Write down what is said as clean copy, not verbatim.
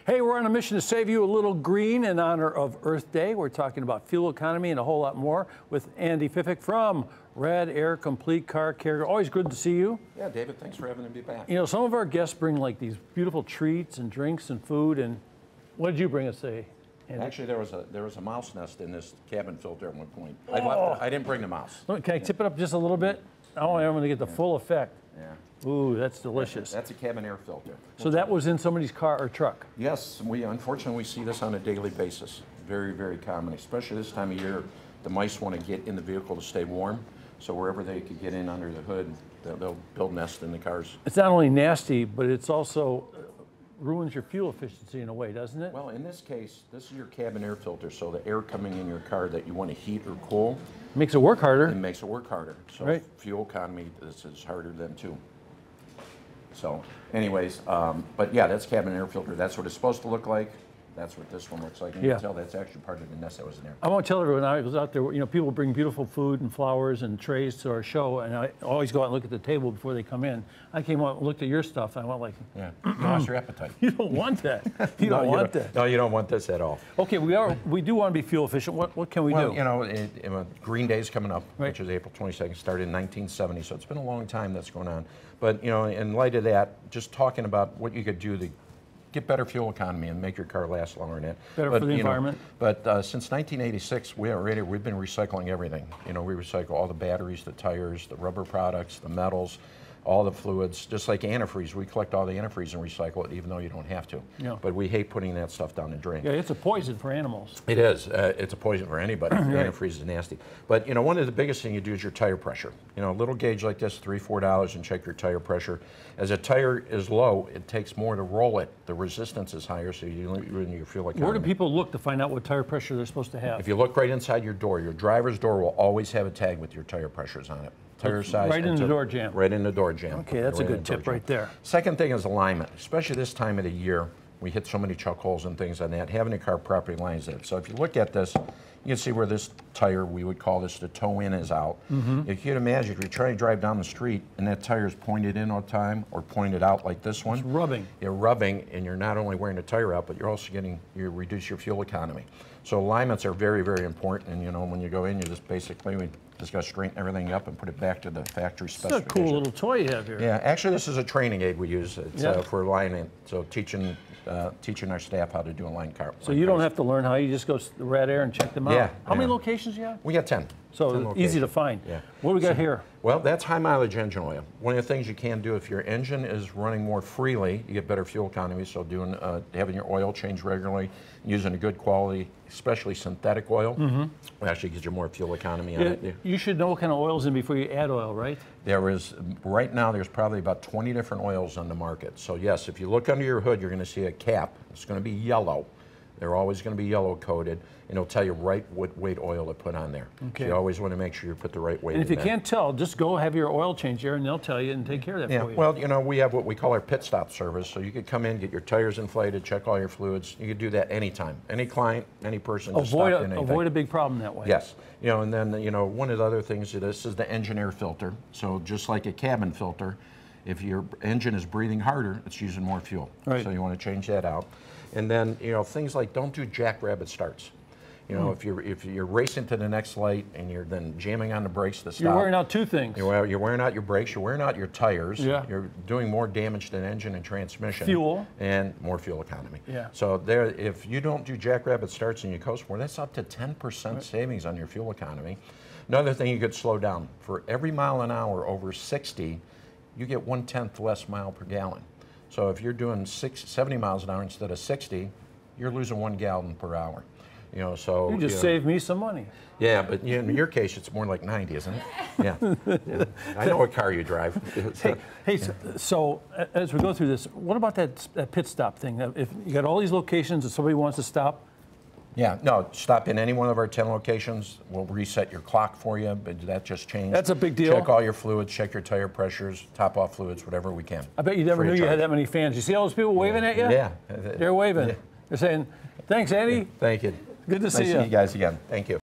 Hey, we're on a mission to save you a little green in honor of Earth Day. We're talking about fuel economy and a whole lot more with Andy Fiffick from Rad Air Complete Car Care. Always good to see you. Yeah, David, thanks for having me back. You know, some of our guests bring like these beautiful treats and drinks and food. And what did you bring us today, Andy? Actually, there was a mouse nest in this cabin filter at one point. I didn't bring the mouse. Can I tip it up just a little bit? I want to get the full effect. Yeah. Ooh, that's delicious. That's a cabin air filter. So that was in somebody's car or truck? Yes, unfortunately we see this on a daily basis. Very, very common, especially this time of year. The mice want to get in the vehicle to stay warm, so wherever they could get in under the hood, they'll build nests in the cars. It's not only nasty, but it's also ruins your fuel efficiency in a way, doesn't it? Well, in this case, this is your cabin air filter, so the air coming in your car that you want to heat or cool. Makes it work harder. It makes it work harder. So right. Fuel economy, this is harder than too. So anyways, but yeah, that's cabin air filter. That's what it's supposed to look like. That's what this one looks like. And you can tell that's actually part of the nest that was in there. I want to tell everyone, I was out there, you know, people bring beautiful food and flowers and trays to our show, and I always go out and look at the table before they come in. I came out and looked at your stuff, and I went like, yeah, you lost your appetite. You don't want that. You don't want that. No, you don't want this at all. Okay, we do want to be fuel efficient. What can we do? Well, you know, Green Day's coming up, right, which is April 22nd, started in 1970, so it's been a long time that's going on. But, you know, in light of that, just talking about what you could do to get better fuel economy and make your car last longer than that. Better for the environment. But since 1986, we've been recycling everything. You know, we recycle all the batteries, the tires, the rubber products, the metals, all the fluids. Just like antifreeze, we collect all the antifreeze and recycle it, even though you don't have to. Yeah. But we hate putting that stuff down the drain. Yeah, it's a poison for animals. It is. It's a poison for anybody. Right. Antifreeze is nasty. But you know, one of the biggest things you do is your tire pressure. You know, a little gauge like this, $3, $4, and check your tire pressure. As a tire is low, it takes more to roll it. The resistance is higher, so you feel like. Where do people look to find out what tire pressure they're supposed to have? If you look right inside your door, your driver's door will always have a tag with your tire pressures on it. Tire size. Right in the door jamb. Right in the door jamb. Okay, that's a good tip right there. Second thing is alignment, especially this time of the year. We hit so many chuck holes and things on that. Having a car properly lines it. So if you look at this, you can see where this tire, we would call this the toe in, is out. If you can imagine, if you're trying to drive down the street and that tire is pointed in all the time or pointed out like this one. It's rubbing. You're rubbing, and you're not only wearing the tire out, but you're also you reduce your fuel economy. So alignments are very, very important. And you know, when you go in, you just basically, we just got to straighten everything up and put it back to the factory specification. It's a cool little toy you have here. Yeah, actually this is a training aid we use. It's for alignment, so teaching our staff how to do a line car. So you don't have to learn how, you just go to the Rad Air and check them out. Yeah. How many locations do you have? We got 10. So easy to find. Yeah. What do we got here? Well, that's high mileage engine oil. One of the things you can do if your engine is running more freely, you get better fuel economy. So having your oil changed regularly, using a good quality, especially synthetic oil, actually gives you more fuel economy on it. You should know what kind of oil's in before you add oil, right? Right now, there's probably about 20 different oils on the market. So yes, if you look under your hood, you're going to see a cap. It's going to be yellow. They're always going to be yellow coated, and it'll tell you right what weight oil to put on there. Okay. So you always want to make sure you put the right weight in there. And if you can't tell, just go have your oil change there, and they'll tell you and take care of that for you. Well, you know, we have what we call our pit stop service. So you could come in, get your tires inflated, check all your fluids. You could do that anytime. Any client, any person. Avoid a big problem that way. Yes. You know, and then, you know, one of the other things, this is the engine air filter. So just like a cabin filter, if your engine is breathing harder, it's using more fuel. Right. So you want to change that out. And then, you know, things like don't do jackrabbit starts. You know, if you're racing to the next light and you're then jamming on the brakes to stop. You're wearing out two things. You're wearing out your brakes, you're wearing out your tires. Yeah. You're doing more damage to the engine and transmission. Fuel. And more fuel economy. Yeah. So if you don't do jackrabbit starts and you coast more, that's up to 10% savings on your fuel economy. Another thing you could slow down. For every mile an hour over 60, you get 1/10 less mile per gallon. So if you're doing 70 miles an hour instead of 60, you're losing 1 gallon per hour. You know, so you just saved me some money. Yeah, but in your case, it's more like 90, isn't it? Yeah. I know what car you drive. So as we go through this, what about that pit stop thing? If you got all these locations and somebody wants to stop. Yeah, no, stop in any one of our 10 locations. We'll reset your clock for you, but that just changed. That's a big deal. Check all your fluids, check your tire pressures, top off fluids, whatever we can. I bet you never knew you had that many fans. You see all those people waving at you? Yeah. They're waving. Yeah. They're saying, thanks, Andy. Thank you. Good to see you. Nice to see you guys again. Thank you.